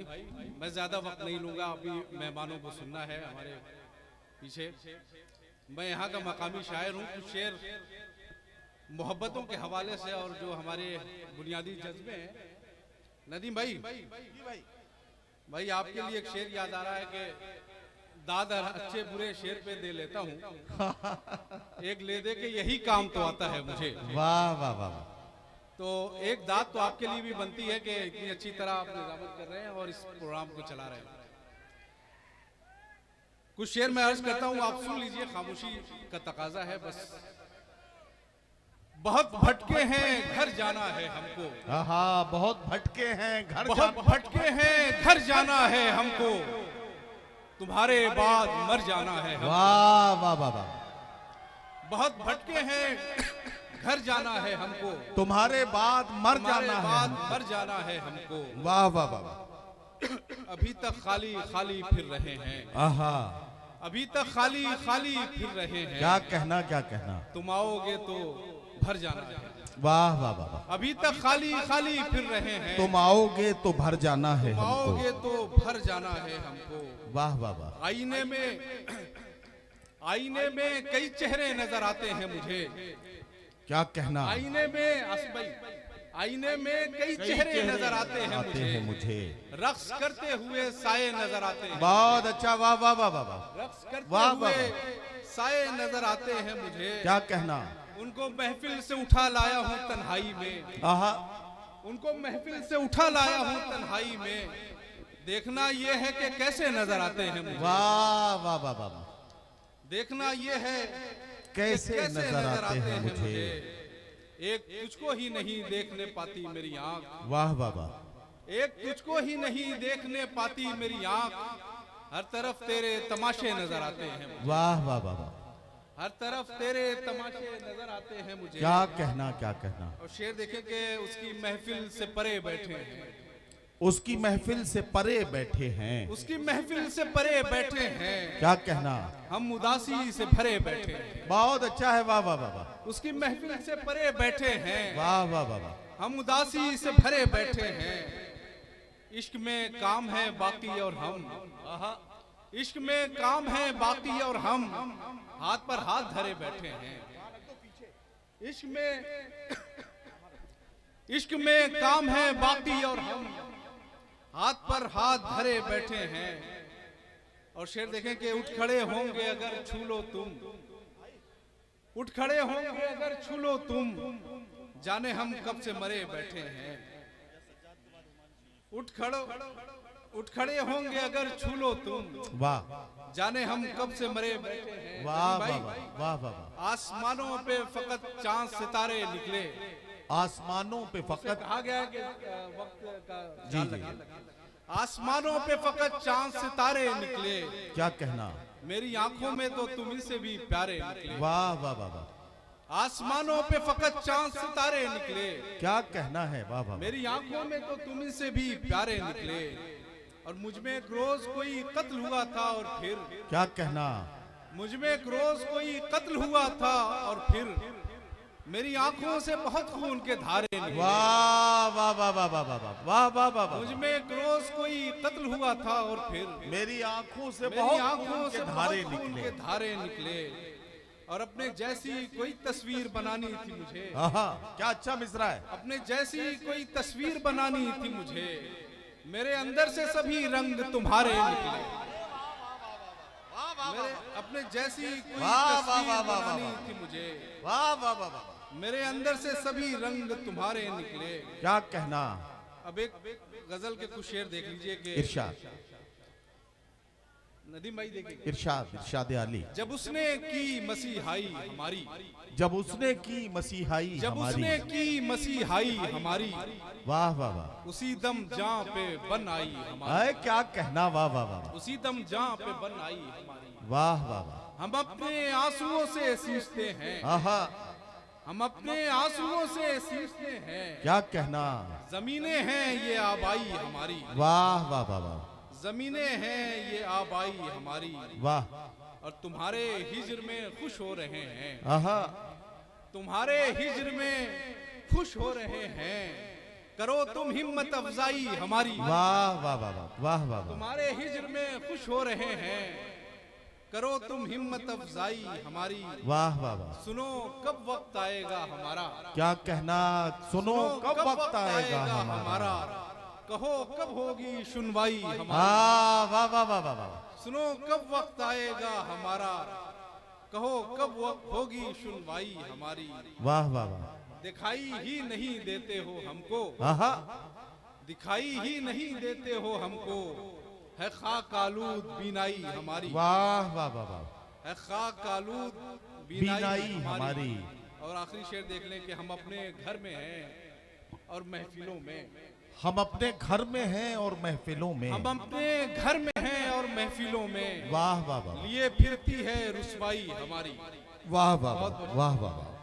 मैं ज्यादा वक्त नहीं लूंगा, अभी मेहमानों को सुनना है हमारे पीछे। मैं यहाँ का मकामी शायर हूँ। कुछ शेर मोहब्बतों के हवाले से और जो हमारे बुनियादी जज्बे हैं। नदीम भाई आपके लिए एक शेर याद आ रहा है कि दादा अच्छे बुरे शेर पे दे लेता हूँ, एक ले दे के यही काम तो आता है मुझे। वाह वाह वाह। तो एक दाद तो आपके लिए भी बनती है कि इतनी अच्छी तरह आप निजामत कर रहे हैं और इस प्रोग्राम को चला रहे हैं। कुछ शेर मैं अर्ज करता हूँ, आप सुन लीजिए, खामोशी का तकाजा है बस। बहुत भटके हैं घर जाना है हमको। हाँ, बहुत भटके हैं घर, बहुत भटके हैं घर जाना है हमको, तुम्हारे बाद मर जाना है हमको। वाह वाह वाह वाह। बहुत भटके हैं घर जाना है हमको, तुम्हारे बाद मर जाना है, मर जाना है हमको। वाह वाह वाह। अभी तक खाली खाली फिर रहे हैं। आहा, अभी तक खाली खाली फिर रहे हैं। क्या कहना क्या कहना। तुम आओगे तो भर जाना है। वाह वाह वाह। अभी तक खाली खाली फिर रहे हैं। तुम आओगे तो भर जाना है तुम हमको। आओगे तो भर जाना है हमको। वाह वाह वाह। आईने में कई चेहरे नजर आते हैं मुझे। क्या कहना। आईने में आसिफ भाई, आईने में कई चेहरे नजर आते हैं मुझे। रक्स करते हुए साए नजर आते हैं। बहुत अच्छा, वाह वाह वाह वाह। रक्स करते हुए साए नजर आते हैं मुझे। क्या कहना। उनको महफिल से उठा लाया हूँ तन्हाई में। आहा, उनको महफिल से उठा लाया हूँ तन्हाई में। देखना ये है कि कैसे नजर आते हैं मुझे। वाह वाह वाह वाह। देखना ये है कैसे नजर आते हैं मुझे। एक तुझको ही नहीं देखने पाती मेरी आंख। वाह वाह वाह। एक तुझको ही नहीं देखने पाती मेरी आंख, हर तरफ तेरे तमाशे नजर आते हैं। वाह वाह वाह वाह। हर तरफ तेरे तमाशे नजर आते हैं मुझे। क्या कहना क्या कहना। और शेर देखें कि उसकी महफिल से परे बैठे हैं। उसकी महफिल से परे बैठे हैं। उसकी महफिल से परे बैठे हैं। क्या कहना। हम उदासी से भरे बैठे हैं। बहुत अच्छा है, वाह वाह वाह वाह। उसकी महफिल से परे बैठे हैं। वाह वाह वाह वाह। हम उदासी से भरे बैठे हैं। इश्क में काम है बाकी और हम, इश्क में काम है बाकी और हम हाथ पर हाथ धरे बैठे हैं। इश्क में काम है बाकी और हम हाथ पर हाथ धरे बैठे हैं। और शेर देखें कि उठ खड़े होंगे अगर छू लो तुम, उठ खड़े होंगे अगर छू लो तुम, जाने हम कब से मरे बैठे हैं। उठ खड़े होंगे अगर छू लो तुम, वाह, जाने हम कब से मरे बैठे हैं। वाह वाह वाह वाह। आसमानों पे फकत चांद सितारे निकले। आसमानों पे फकत आ गया कि वक्त का जी जी। आसमानों पे फकत चांद सितारे निकले। क्या कहना। मेरी आंखों में तो तुम ही से भी प्यारे निकले। वाह वाह वाह वाह। आसमानों पे फकत चांद सितारे निकले। क्या कहना है, वाह वाह। मेरी आंखों में तो तुम ही से भी प्यारे निकले। और मुझ में एक रोज कोई कत्ल हुआ था और फिर, क्या कहना। मुझ में एक रोज कोई कत्ल हुआ था और फिर मेरी आंखों से बहुत खून के धारे निकले। वाह वाह वाह वाह वाह वाह वाह वाह वाह। मुझ में एक रोज कोई कत्ल हुआ था और फिर मेरी आंखों से मेरी आंखों बहुत से धारे खून के निकले। धारे निकले। और अपने जैसी कोई तस्वीर बनानी थी मुझे। आहा, क्या अच्छा मिसरा है। अपने जैसी कोई तस्वीर बनानी थी मुझे, मेरे अंदर से सभी रंग तुम्हारे निकले। मेरे अपने जैसी कोई तस्वीर बनानी थी मुझे, वाह वाह वाह वाह। मेरे अंदर से सभी रंग तुम्हारे निकले। क्या कहना। अब एक गजल के कुछ शेर देख लीजिए कि इरशाद, नदीम भाई देखिए। इरशाद, इरशाद आली। जब उसने की मसीहाई हमारी, जब उसने की मसीहाई जब हमारी, उसने की मसीहाई हमारी, वाह वाह वाह। उसी दम जां पे बन आई हमारी। अरे क्या कहना, वाह वाह वाह। उसी दम जां पे बन आई हमारी। वाह वाह वाह। हम अपने आंसुओं से सींचते हैं। आहा, हम अपने आंसुओं से सींचते हैं। क्या कहना। जमीनें हैं ये आबाई हमारी। वाह वाह वाह वाह। जमीनें हैं ये आबाई हमारी। वाह। और तुम्हारे हिज्र में खुश हो रहे हैं। आहा, तुम्हारे हिज्र में खुश हो रहे हैं। करो तुम हिम्मत अफजाई हमारी। वाह वाह वाह वाह वाह वाह वाह तुम्हारे हिज्र में खुश हो रहे हैं, करो तुम हिम्मत अफजाई हमारी। वाह वाह वाह। सुनो कब वक्त आएगा हमारा, क्या कहना, सुनो कब वक्त आएगा हमारा। कहो कब होगी सुनवाई हमारी। वाह वाह वाह वाह वाह। सुनो कब वक्त आएगा हमारा, कहो कब वक्त होगी सुनवाई हमारी। वाह वाह वाह। दिखाई ही नहीं देते हो हमको, आहा। दिखाई ही नहीं देते हो हमको, है खाक आलूद बीनाई हमारी। वाह वाह वाह वाह। है खाक आलूद बीनाई हमारी। और आखिरी शेर देख लें कि हम अपने घर में हैं और महफिलों में। हम अपने घर में हैं और महफिलों में। हम अपने घर में हैं और महफिलों में। वाह वाह वाह। लिए फिरती है रुसवाई हमारी। वाह वाह वाह वाह वाह।